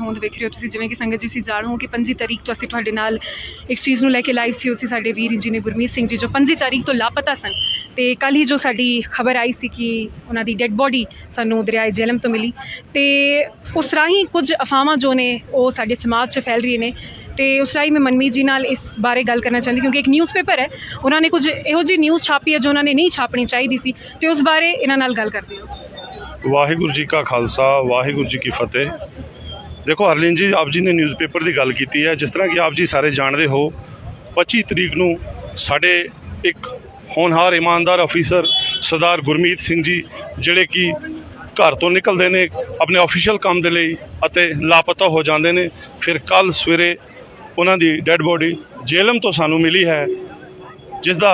ਹੋਂਦ ਵੇਖ ਰਹੇ ਹੋ ਤੁਸੀਂ। ਜਿਵੇਂ ਕਿ ਸੰਗਤ ਜੀ ਤੁਸੀਂ ਜਾਣੋ ਕਿ 25 ਤਾਰੀਖ ਤੋਂ ਅਸੀਂ ਤੁਹਾਡੇ ਨਾਲ ਇੱਕ ਚੀਜ਼ ਨੂੰ ਲੈ ਕੇ ਲਾਈਵ ਸੀ। ਉਸੇ ਸਾਡੇ ਵੀਰ ਇੰਜੀਨੀਅਰ ਗੁਰਮੀਤ ਸਿੰਘ ਜੀ ਜੋ 25 ਤਾਰੀਖ ਤੋਂ ਲਾਪਤਾ ਸਨ, ਅਤੇ ਕੱਲ੍ਹ ਹੀ ਜੋ ਸਾਡੀ ਖਬਰ ਆਈ ਸੀ ਕਿ ਉਹਨਾਂ ਦੀ ਡੈੱਡ ਬੋਡੀ ਸਾਨੂੰ ਦਰਿਆਏ ਜੇਹਲਮ ਤੋਂ ਮਿਲੀ, ਅਤੇ ਉਸ ਰਾਹੀਂ ਕੁਝ ਅਫਵਾਹਾਂ ਜੋ ਨੇ ਉਹ ਸਾਡੇ ਸਮਾਜ 'ਚ ਫੈਲ ਰਹੀਆਂ ਨੇ। ਅਤੇ ਉਸ ਰਾਹੀਂ ਮੈਂ ਮਨਮੀਤ ਜੀ ਨਾਲ ਇਸ ਬਾਰੇ ਗੱਲ ਕਰਨਾ ਚਾਹੁੰਦੀ, ਕਿਉਂਕਿ ਇੱਕ ਨਿਊਜ਼ਪੇਪਰ ਹੈ, ਉਹਨਾਂ ਨੇ ਕੁਝ ਇਹੋ ਜਿਹੀ ਨਿਊਜ਼ ਛਾਪੀ ਹੈ ਜੋ ਉਹਨਾਂ ਨੇ ਨਹੀਂ ਛਾਪਣੀ ਚਾਹੀਦੀ ਸੀ, ਅਤੇ ਉਸ ਬਾਰੇ ਇਹਨਾਂ ਨਾਲ ਗੱਲ ਕਰਦੇ ਹਾਂ। ਵਾਹਿਗੁਰੂ ਜੀ ਕਾ ਖਾਲਸਾ, ਵਾਹਿਗੁਰੂ ਜੀ ਕੀ ਫਤਿਹ। ਦੇਖੋ ਹਰਲੀਨ ਜੀ, ਆਪ ਜੀ ਨੇ ਨਿਊਜ਼ਪੇਪਰ ਦੀ ਗੱਲ ਕੀਤੀ ਹੈ। ਜਿਸ ਤਰ੍ਹਾਂ ਕਿ ਆਪ ਜੀ ਸਾਰੇ ਜਾਣਦੇ ਹੋ, 25 ਤਰੀਕ ਨੂੰ ਸਾਡੇ ਇੱਕ ਹੋਣਹਾਰ ਇਮਾਨਦਾਰ ਅਫੀਸਰ ਸਰਦਾਰ ਗੁਰਮੀਤ ਸਿੰਘ ਜੀ, ਜਿਹੜੇ ਕਿ ਘਰ ਤੋਂ ਨਿਕਲਦੇ ਨੇ ਆਪਣੇ ਆਫੀਸ਼ੀਅਲ ਕੰਮ ਦੇ ਲਈ ਅਤੇ ਲਾਪਤਾ ਹੋ ਜਾਂਦੇ ਨੇ। ਫਿਰ ਕੱਲ੍ਹ ਸਵੇਰੇ ਉਹਨਾਂ ਦੀ ਡੈੱਡ ਬੋਡੀ ਜੇਹਲਮ ਤੋਂ ਸਾਨੂੰ ਮਿਲੀ ਹੈ, ਜਿਸ ਦਾ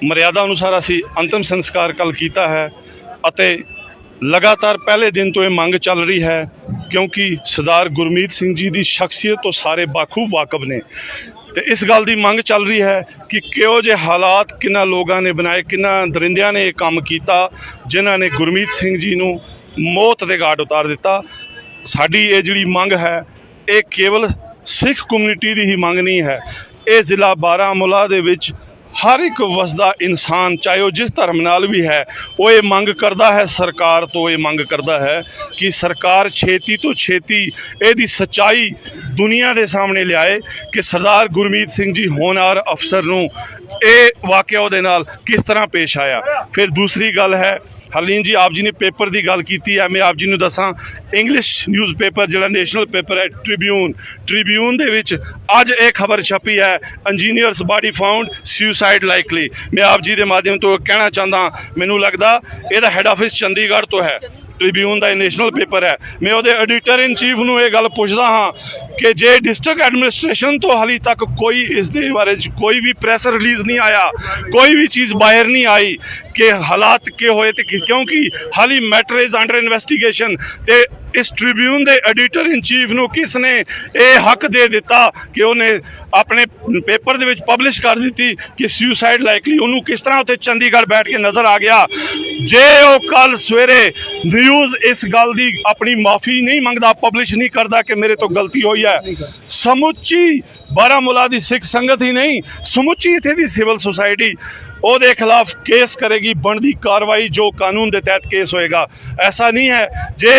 ਮਰਿਆਦਾ ਅਨੁਸਾਰ ਅਸੀਂ ਅੰਤਿਮ ਸੰਸਕਾਰ ਕੱਲ੍ਹ ਕੀਤਾ ਹੈ। ਅਤੇ ਲਗਾਤਾਰ ਪਹਿਲੇ ਦਿਨ ਤੋਂ ਇਹ ਮੰਗ ਚੱਲ ਰਹੀ ਹੈ, ਕਿਉਂਕਿ ਸਰਦਾਰ ਗੁਰਮੀਤ ਸਿੰਘ ਜੀ ਦੀ ਸ਼ਖਸੀਅਤ ਤੋਂ ਸਾਰੇ ਬਾਖੂਬ ਵਾਕਫ ਨੇ, ਅਤੇ ਇਸ ਗੱਲ ਦੀ ਮੰਗ ਚੱਲ ਰਹੀ ਹੈ ਕਿ ਕਿਹੋ ਜਿਹੇ ਹਾਲਾਤ ਕਿਹਨਾਂ ਲੋਕਾਂ ਨੇ ਬਣਾਏ, ਕਿਹਨਾਂ ਦਰਿੰਦਿਆਂ ਨੇ ਇਹ ਕੰਮ ਕੀਤਾ ਜਿਨ੍ਹਾਂ ਨੇ ਗੁਰਮੀਤ ਸਿੰਘ ਜੀ ਨੂੰ ਮੌਤ ਦੇ ਘਾਟ ਉਤਾਰ ਦਿੱਤਾ। ਸਾਡੀ ਇਹ ਜਿਹੜੀ ਮੰਗ ਹੈ, ਇਹ ਕੇਵਲ ਸਿੱਖ ਕਮਿਊਨਿਟੀ ਦੀ ਹੀ ਮੰਗ ਨਹੀਂ ਹੈ। ਇਹ ਜ਼ਿਲ੍ਹਾ ਬਾਰਾਮੂਲਾ ਦੇ ਵਿੱਚ ਹਰ ਇੱਕ ਵਸਦਾ ਇਨਸਾਨ, ਚਾਹੇ ਉਹ ਜਿਸ ਧਰਮ ਨਾਲ ਵੀ ਹੈ, ਉਹ ਇਹ ਮੰਗ ਕਰਦਾ ਹੈ, ਸਰਕਾਰ ਤੋਂ ਇਹ ਮੰਗ ਕਰਦਾ ਹੈ ਕਿ ਸਰਕਾਰ ਛੇਤੀ ਤੋਂ ਛੇਤੀ ਇਹਦੀ ਸੱਚਾਈ ਦੁਨੀਆ ਦੇ ਸਾਹਮਣੇ ਲਿਆਏ ਕਿ ਸਰਦਾਰ ਗੁਰਮੀਤ ਸਿੰਘ ਜੀ ਹੋਣਹਾਰ ਅਫਸਰ ਨੂੰ ਇਹ ਵਾਕਿਆ ਉਹਦੇ ਨਾਲ ਕਿਸ ਤਰ੍ਹਾਂ ਪੇਸ਼ ਆਇਆ। ਫਿਰ ਦੂਸਰੀ ਗੱਲ ਹੈ, ਹਰਲੀਨ ਜੀ, ਆਪ ਜੀ ਨੇ ਪੇਪਰ ਦੀ ਗੱਲ ਕੀਤੀ ਹੈ। ਮੈਂ ਆਪ ਜੀ ਨੂੰ ਦੱਸਾਂ, ਇੰਗਲਿਸ਼ ਨਿਊਜ਼ਪੇਪਰ ਜਿਹੜਾ ਨੈਸ਼ਨਲ ਪੇਪਰ ਹੈ ਟ੍ਰਿਬਿਊਨ ਦੇ ਵਿੱਚ ਅੱਜ ਇਹ ਖਬਰ ਛਪੀ ਹੈ, engineers body found suicide likely. ਮੈਂ ਆਪ ਜੀ ਦੇ ਮਾਧਿਅਮ ਤੋਂ ਕਹਿਣਾ ਚਾਹੁੰਦਾ, ਮੈਨੂੰ ਲੱਗਦਾ ਇਹਦਾ ਹੈੱਡ ਆਫਿਸ ਚੰਡੀਗੜ੍ਹ ਤੋਂ ਹੈ। ਟ੍ਰਿਬਿਊਨ ਦਾ ਇਹ ਨੈਸ਼ਨਲ ਪੇਪਰ ਹੈ। ਮੈਂ ਉਹਦੇ ਐਡੀਟਰ ਇਨ ਚੀਫ ਨੂੰ ਇਹ ਗੱਲ ਪੁੱਛਦਾ ਹਾਂ ਕਿ ਜੇ ਡਿਸਟ੍ਰਿਕਟ ਐਡਮਿਨਿਸਟ੍ਰੇਸ਼ਨ ਤੋਂ ਹਾਲੇ ਤੱਕ ਕੋਈ ਇਸ ਦੇ ਬਾਰੇ ਕੋਈ ਵੀ ਪ੍ਰੈਸ ਰਿਲੀਜ਼ ਨਹੀਂ ਆਇਆ, ਕੋਈ ਵੀ ਚੀਜ਼ ਬਾਹਰ ਨਹੀਂ ਆਈ ਕਿ ਹਾਲਾਤ ਕੀ ਹੋਏ, ਅਤੇ ਕਿਉਂਕਿ ਹਾਲੇ ਮੈਟਰ ਇਜ਼ ਅੰਡਰ ਇਨਵੈਸਟੀਗੇਸ਼ਨ, ਅਤੇ ਇਸ ਟ੍ਰਿਬਿਊਨ ਦੇ ਐਡੀਟਰ ਇਨ ਚੀਫ ਨੂੰ ਕਿਸ ਨੇ ਇਹ ਹੱਕ ਦੇ ਦਿੱਤਾ ਕਿ ਉਹਨੇ ਆਪਣੇ ਪੇਪਰ ਦੇ ਵਿੱਚ ਪਬਲਿਸ਼ ਕਰ ਦਿੱਤੀ ਕਿ ਸੁਸਾਈਡ ਲਾਈਕਲੀ। ਉਹਨੂੰ ਕਿਸ ਤਰ੍ਹਾਂ ਉੱਥੇ ਚੰਡੀਗੜ੍ਹ ਬੈਠ ਕੇ ਨਜ਼ਰ ਆ ਗਿਆ। ਜੇ ਉਹ ਕੱਲ੍ਹ ਸਵੇਰੇ ਨਿਊਜ਼ ਇਸ ਗੱਲ ਦੀ ਆਪਣੀ ਮਾਫੀ ਨਹੀਂ ਮੰਗਦਾ, ਪਬਲਿਸ਼ ਨਹੀਂ ਕਰਦਾ ਕਿ ਮੇਰੇ ਤੋਂ ਗਲਤੀ ਹੋਈ ਹੈ, ਸਮੁੱਚੀ ਬਾਰਾਮੂਲਾ ਦੀ ਸਿੱਖ ਸੰਗਤ ਹੀ ਨਹੀਂ, ਸਮੁੱਚੀ ਇੱਥੇ ਦੀ ਸਿਵਲ ਸੁਸਾਇਟੀ ਉਹਦੇ ਖਿਲਾਫ ਕੇਸ ਕਰੇਗੀ, ਬਣਦੀ ਕਾਰਵਾਈ ਜੋ ਕਾਨੂੰਨ ਦੇ ਤਹਿਤ ਕੇਸ ਹੋਏਗਾ। ਐਸਾ ਨਹੀਂ ਹੈ ਜੇ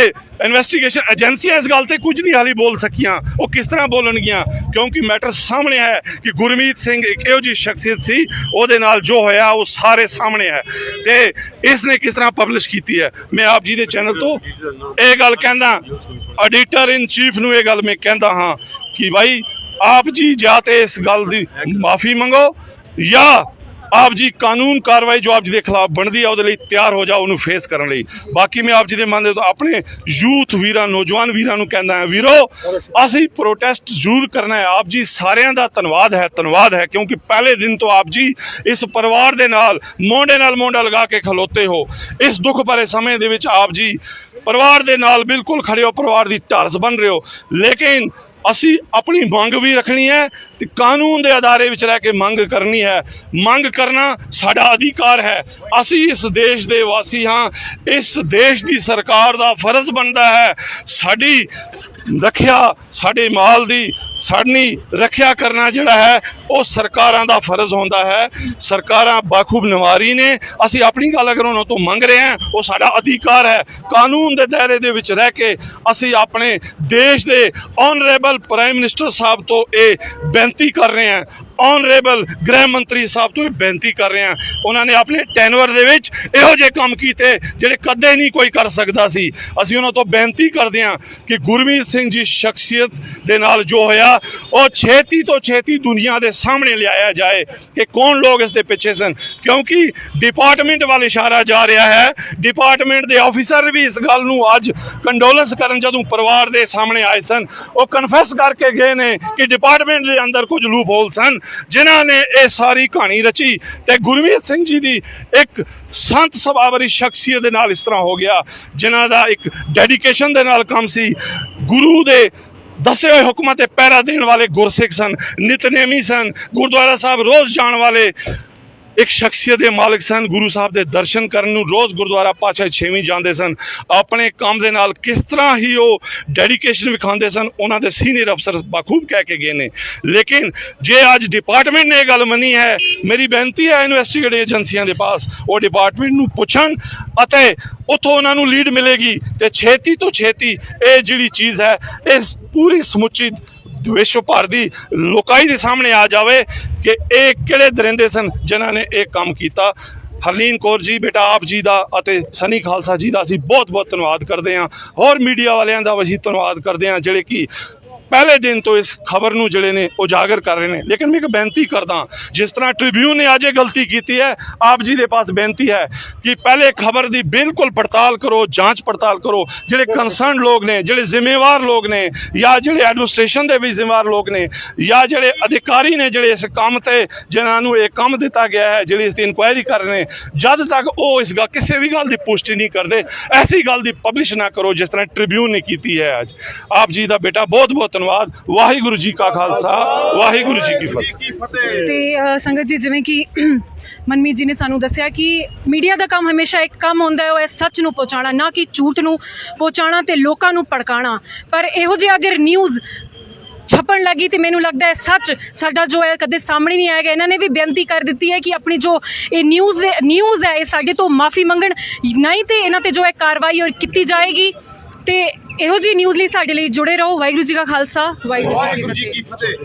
ਇਨਵੈਸਟੀਗੇਸ਼ਨ ਏਜੰਸੀਆਂ ਇਸ ਗੱਲ ਤੇ ਕੁਝ ਨਹੀਂ ਹਾਲੇ ਬੋਲ ਸਕੀਆਂ, ਉਹ ਕਿਸ ਤਰ੍ਹਾਂ ਬੋਲਣਗੀਆਂ, ਕਿਉਂਕਿ ਮੈਟਰ ਸਾਹਮਣੇ ਹੈ ਕਿ ਗੁਰਮੀਤ ਸਿੰਘ ਇੱਕ ਇਹੋ ਜਿਹੀ ਸ਼ਖਸੀਅਤ ਸੀ, ਉਹਦੇ ਨਾਲ ਜੋ ਹੋਇਆ ਉਹ ਸਾਰੇ ਸਾਹਮਣੇ ਹੈ, ਤੇ ਇਸ ਨੇ ਕਿਸ ਤਰ੍ਹਾਂ ਪਬਲਿਸ਼ ਕੀਤੀ ਹੈ। ਮੈਂ ਆਪ ਜੀ ਦੇ ਚੈਨਲ ਤੋਂ ਇਹ ਗੱਲ ਕਹਿੰਦਾ, ਐਡੀਟਰ ਇਨ ਚੀਫ ਨੂੰ ਇਹ ਗੱਲ ਮੈਂ ਕਹਿੰਦਾ ਹਾਂ ਕਿ ਭਾਈ ਆਪ ਜੀ ਜਾਂ ਤਾਂ ਇਸ ਗੱਲ ਦੀ ਮਾਫੀ ਮੰਗੋ, ਜਾਂ ਆਪ ਜੀ ਕਾਨੂੰਨ ਕਾਰਵਾਈ ਜੋ ਆਪ ਜੀ ਦੇ ਖਿਲਾਫ ਬਣਦੀ ਹੈ ਉਹਦੇ ਲਈ ਤਿਆਰ ਹੋ ਜਾਓ, ਉਹਨੂੰ ਫੇਸ ਕਰਨ ਲਈ। ਬਾਕੀ ਮੈਂ ਆਪ ਜੀ ਦੇ ਮਨ ਦੇ ਆਪਣੇ ਯੂਥ ਵੀਰਾਂ, ਨੌਜਵਾਨ ਵੀਰਾਂ ਨੂੰ ਕਹਿੰਦਾ ਹਾਂ, ਵੀਰੋ ਅਸੀਂ ਪ੍ਰੋਟੈਸਟ ਜ਼ਰੂਰ ਕਰਨਾ ਹੈ। ਆਪ ਜੀ ਸਾਰਿਆਂ ਦਾ ਧੰਨਵਾਦ ਹੈ, ਕਿਉਂਕਿ ਪਹਿਲੇ ਦਿਨ ਤੋਂ ਆਪ ਜੀ ਇਸ ਪਰਿਵਾਰ ਦੇ ਨਾਲ ਮੋਢਾ ਲਗਾ ਕੇ ਖਲੋਤੇ ਹੋ। ਇਸ ਦੁੱਖ ਭਰੇ ਸਮੇਂ ਦੇ ਵਿੱਚ ਆਪ ਜੀ ਪਰਿਵਾਰ ਦੇ ਨਾਲ ਬਿਲਕੁਲ ਖੜੇ ਹੋ, ਪਰਿਵਾਰ ਦੀ ਢਾਲ ਬਣ ਰਹੇ ਹੋ। ਲੇਕਿਨ ਅਸੀਂ ਆਪਣੀ ਮੰਗ ਵੀ ਰੱਖਣੀ ਹੈ ਤੇ ਕਾਨੂੰਨ ਦੇ ਅਦਾਰੇ ਵਿੱਚ ਰਹਿ ਕੇ ਮੰਗ ਕਰਨੀ ਹੈ। ਮੰਗ ਕਰਨਾ ਸਾਡਾ ਅਧਿਕਾਰ ਹੈ। ਅਸੀਂ ਇਸ ਦੇਸ਼ ਦੇ ਵਾਸੀ ਹਾਂ, ਇਸ ਦੇਸ਼ ਦੀ ਸਰਕਾਰ ਦਾ ਫਰਜ਼ ਬਣਦਾ ਹੈ ਸਾਡੀ ਰੱਖਿਆ, ਸਾਡੇ ਮਾਲ ਦੀ ਸਾਡੀ ਰੱਖਿਆ ਕਰਨਾ ਜਿਹੜਾ ਹੈ ਉਹ ਸਰਕਾਰਾਂ ਦਾ ਫਰਜ਼ ਹੁੰਦਾ ਹੈ। ਸਰਕਾਰਾਂ ਬਾਖੂਬ ਨਿਵਾਰੀ ਨੇ, ਅਸੀਂ ਆਪਣੀ ਗੱਲ ਅਗਰ ਉਹਨਾਂ ਤੋਂ ਮੰਗ ਰਹੇ ਹਾਂ, ਉਹ ਸਾਡਾ ਅਧਿਕਾਰ ਹੈ। ਕਾਨੂੰਨ ਦੇ ਦਾਇਰੇ ਦੇ ਵਿੱਚ ਰਹਿ ਕੇ ਅਸੀਂ ਆਪਣੇ ਦੇਸ਼ ਦੇ ਆਨਰੇਬਲ ਪ੍ਰਾਈਮ ਮਿਨਿਸਟਰ ਸਾਹਿਬ ਤੋਂ ਇਹ ਬੇਨਤੀ ਕਰ ਰਹੇ ਹਾਂ, ਆਨਰੇਬਲ ਗ੍ਰਹਿ ਮੰਤਰੀ ਸਾਹਿਬ ਤੋਂ ਇਹ ਬੇਨਤੀ ਕਰ ਰਹੇ ਹਾਂ। ਉਹਨਾਂ ਨੇ ਆਪਣੇ ਟੈਨਵਰ ਦੇ ਵਿੱਚ ਇਹੋ ਜਿਹੇ ਕੰਮ ਕੀਤੇ ਜਿਹੜੇ ਕਦੇ ਨਹੀਂ ਕੋਈ ਕਰ ਸਕਦਾ ਸੀ। ਅਸੀਂ ਉਹਨਾਂ ਤੋਂ ਬੇਨਤੀ ਕਰਦੇ ਹਾਂ ਕਿ ਗੁਰਮੀਤ ਸਿੰਘ ਜੀ ਸ਼ਖਸੀਅਤ ਦੇ ਨਾਲ ਜੋ ਹੋਇਆ ਉਹ ਛੇਤੀ ਤੋਂ ਛੇਤੀ ਦੁਨੀਆ ਦੇ ਸਾਹਮਣੇ ਲਿਆਇਆ ਜਾਏ ਕਿ ਕੌਣ ਲੋਕ ਇਸ ਦੇ ਪਿੱਛੇ ਸਨ, ਕਿਉਂਕਿ ਡਿਪਾਰਟਮੈਂਟ ਵੱਲ ਇਸ਼ਾਰਾ ਜਾ ਰਿਹਾ ਹੈ। ਡਿਪਾਰਟਮੈਂਟ ਦੇ ਆਫੀਸਰ ਵੀ ਇਸ ਗੱਲ ਨੂੰ ਅੱਜ ਕੰਡੋਲੈਂਸ ਕਰਨ ਜਦੋਂ ਪਰਿਵਾਰ ਦੇ ਸਾਹਮਣੇ ਆਏ ਸਨ, ਉਹ ਕਨਫੈਸ ਕਰਕੇ ਗਏ ਨੇ ਕਿ ਡਿਪਾਰਟਮੈਂਟ ਦੇ ਅੰਦਰ ਕੁਝ ਲੂਪ ਹੋਲ ਸਨ ਜਿਨ੍ਹਾਂ ਨੇ ਇਹ ਸਾਰੀ ਕਹਾਣੀ ਰਚੀ, ਤੇ ਗੁਰਮੀਤ ਸਿੰਘ ਜੀ ਦੀ ਇੱਕ ਸੰਤ ਸੁਭਾਅ ਵਾਲੀ ਸ਼ਖਸੀਅਤ ਦੇ ਨਾਲ ਇਸ ਤਰ੍ਹਾਂ ਹੋ ਗਿਆ, ਜਿਨ੍ਹਾਂ ਦਾ ਇੱਕ ਡੈਡੀਕੇਸ਼ਨ ਦੇ ਨਾਲ ਕੰਮ ਸੀ। ਗੁਰੂ ਦੇ ਦੱਸੇ ਹੋਏ ਹੁਕਮਾਂ ਤੇ ਪਹਿਰਾ ਦੇਣ ਵਾਲੇ ਗੁਰਸਿੱਖ ਸਨ, ਨਿਤਨੇਮੀ ਸਨ, ਗੁਰਦੁਆਰਾ ਸਾਹਿਬ ਰੋਜ਼ ਜਾਣ ਵਾਲੇ ਇੱਕ ਸ਼ਖਸੀਅਤ ਦੇ ਮਾਲਕ ਸਨ, ਗੁਰੂ ਸਾਹਿਬ ਦੇ ਦਰਸ਼ਨ ਕਰਨ ਨੂੰ ਰੋਜ਼ ਗੁਰਦੁਆਰਾ ਪਾਤਸ਼ਾਹ ਛੇਵੀਂ ਜਾਂਦੇ ਸਨ। ਆਪਣੇ ਕੰਮ ਦੇ ਨਾਲ ਕਿਸ ਤਰ੍ਹਾਂ ਹੀ ਉਹ ਡੈਡੀਕੇਸ਼ਨ ਵਿਖਾਉਂਦੇ ਸਨ, ਉਹਨਾਂ ਦੇ ਸੀਨੀਅਰ ਅਫਸਰ ਬਾਖੂਬ ਕਹਿ ਕੇ ਗਏ ਨੇ। ਲੇਕਿਨ ਜੇ ਅੱਜ ਡਿਪਾਰਟਮੈਂਟ ਨੇ ਇਹ ਗੱਲ ਮੰਨੀ ਹੈ, ਮੇਰੀ ਬੇਨਤੀ ਹੈ ਇਨਵੈਸਟੀਗੇਟਿਵ ਏਜੰਸੀਆਂ ਦੇ ਪਾਸ ਉਹ ਡਿਪਾਰਟਮੈਂਟ ਨੂੰ ਪੁੱਛਣ ਅਤੇ ਉੱਥੋਂ ਉਹਨਾਂ ਨੂੰ ਲੀਡ ਮਿਲੇਗੀ ਤੇ ਛੇਤੀ ਤੋਂ ਛੇਤੀ ਇਹ ਜਿਹੜੀ ਚੀਜ਼ ਹੈ ਇਸ ਪੂਰੀ ਸਮੁੱਚੀ ਵਿਸ਼ਵ ਭਰ ਦੀ ਲੋਕਾਈ ਦੇ ਸਾਹਮਣੇ ਆ ਜਾਵੇ ਕਿ ਇਹ ਕਿਹੜੇ ਦਰਿੰਦੇ ਸਨ ਜਿਨ੍ਹਾਂ ਨੇ ਇਹ ਕੰਮ ਕੀਤਾ। ਹਰਲੀਨ ਕੌਰ ਜੀ ਬੇਟਾ ਆਪ ਜੀ ਦਾ ਅਤੇ ਸਨੀ ਖਾਲਸਾ ਜੀ ਦਾ ਅਸੀਂ ਬਹੁਤ ਬਹੁਤ ਧੰਨਵਾਦ ਕਰਦੇ ਹਾਂ। ਹੋਰ ਮੀਡੀਆ ਵਾਲਿਆਂ ਦਾ ਅਸੀਂ ਧੰਨਵਾਦ ਕਰਦੇ ਹਾਂ ਜਿਹੜੇ ਕਿ ਪਹਿਲੇ ਦਿਨ ਤੋਂ ਇਸ ਖਬਰ ਨੂੰ ਜਿਹੜੇ ਨੇ ਉਜਾਗਰ ਕਰ ਰਹੇ ਨੇ। ਲੇਕਿਨ ਮੈਂ ਇੱਕ ਬੇਨਤੀ ਕਰਦਾ, ਜਿਸ ਤਰ੍ਹਾਂ ਟ੍ਰਿਬਿਊਨ ਨੇ ਅੱਜ ਇਹ ਗਲਤੀ ਕੀਤੀ ਹੈ, ਆਪ ਜੀ ਦੇ ਪਾਸ ਬੇਨਤੀ ਹੈ ਕਿ ਪਹਿਲੇ ਖਬਰ ਦੀ ਬਿਲਕੁਲ ਪੜਤਾਲ ਕਰੋ, ਜਾਂਚ ਪੜਤਾਲ ਕਰੋ। ਜਿਹੜੇ ਕੰਸਰਨ ਲੋਕ ਨੇ, ਜਿਹੜੇ ਜ਼ਿੰਮੇਵਾਰ ਲੋਕ ਨੇ, ਜਾਂ ਜਿਹੜੇ ਐਡਮਿਨਿਸਟ੍ਰੇਸ਼ਨ ਦੇ ਵਿੱਚ ਜ਼ਿੰਮੇਵਾਰ ਲੋਕ ਨੇ, ਜਾਂ ਜਿਹੜੇ ਅਧਿਕਾਰੀ ਨੇ ਜਿਹੜੇ ਇਸ ਕੰਮ ਤੇ ਜਿਨ੍ਹਾਂ ਨੂੰ ਇਹ ਕੰਮ ਦਿੱਤਾ ਗਿਆ ਹੈ, ਜਿਹੜੀ ਇਸ ਦੀ ਇਨਕੁਆਇਰੀ ਕਰ ਰਹੇ ਨੇ, ਜਦ ਤੱਕ ਉਹ ਇਸ ਕਿਸੇ ਵੀ ਗੱਲ ਦੀ ਪੁਸ਼ਟੀ ਨਹੀਂ ਕਰਦੇ, ਐਸੀ ਗੱਲ ਦੀ ਪਬਲਿਸ਼ ਨਾ ਕਰੋ ਜਿਸ ਤਰ੍ਹਾਂ ਟ੍ਰਿਬਿਊਨ ਨੇ ਕੀਤੀ ਹੈ ਅੱਜ। ਆਪ ਜੀ ਦਾ ਬੇਟਾ ਬਹੁਤ ਬਹੁਤ ਧੰਨਵਾਦ। ਵਾਹਿਗੁਰੂ ਜੀ ਕਾ ਖਾਲਸਾ, ਵਾਹਿਗੁਰੂ ਜੀ ਕੀ ਫਤਿਹ। ਤੇ ਸੰਗਤ ਜੀ, ਜਿਵੇਂ ਕਿ ਮਨਮੀਤ ਜੀ ਨੇ ਸਾਨੂੰ ਦੱਸਿਆ ਕਿ ਮੀਡੀਆ ਦਾ ਕੰਮ ਹਮੇਸ਼ਾ ਇੱਕ ਕੰਮ ਹੁੰਦਾ ਹੈ, ਉਹ ਹੈ ਸੱਚ ਨੂੰ ਪਹੁੰਚਾਉਣਾ, ਨਾ ਕਿ ਝੂਠ ਨੂੰ ਪਹੁੰਚਾਉਣਾ ਤੇ ਲੋਕਾਂ ਨੂੰ ਭੜਕਾਉਣਾ। ਪਰ ਇਹੋ ਜਿਹੀ ਅਗਰ ਨਿਊਜ਼ ਛਪਣ ਲੱਗੀ ਤੇ ਮੈਨੂੰ ਲੱਗਦਾ ਹੈ ਸੱਚ ਸਾਡਾ ਜੋ ਹੈ ਕਦੇ ਸਾਹਮਣੇ ਨਹੀਂ ਆਏਗਾ। ਇਹਨਾਂ ਨੇ ਵੀ ਬੇਨਤੀ ਕਰ ਦਿੱਤੀ ਹੈ ਕਿ ਆਪਣੀ ਜੋ ਇਹ ਨਿਊਜ਼ ਹੈ ਇਹ ਸਾਡੇ ਤੋਂ ਮਾਫੀ ਮੰਗਣ, ਨਹੀਂ ਤੇ ਇਹਨਾਂ ਤੇ ਜੋ ਹੈ ਕਾਰਵਾਈ ਕੀਤੀ ਜਾਏਗੀ। ਤੇ ਇਹੋ ਜਿਹੀ ਨਿਊਜ਼ ਲਈ ਸਾਡੇ ਲਈ ਜੁੜੇ ਰਹੋ। ਵਾਹਿਗੁਰੂ ਜੀ ਕਾ ਖਾਲਸਾ, ਵਾਹਿਗੁਰੂ ਜੀ ਕੀ ਫਤਿਹ।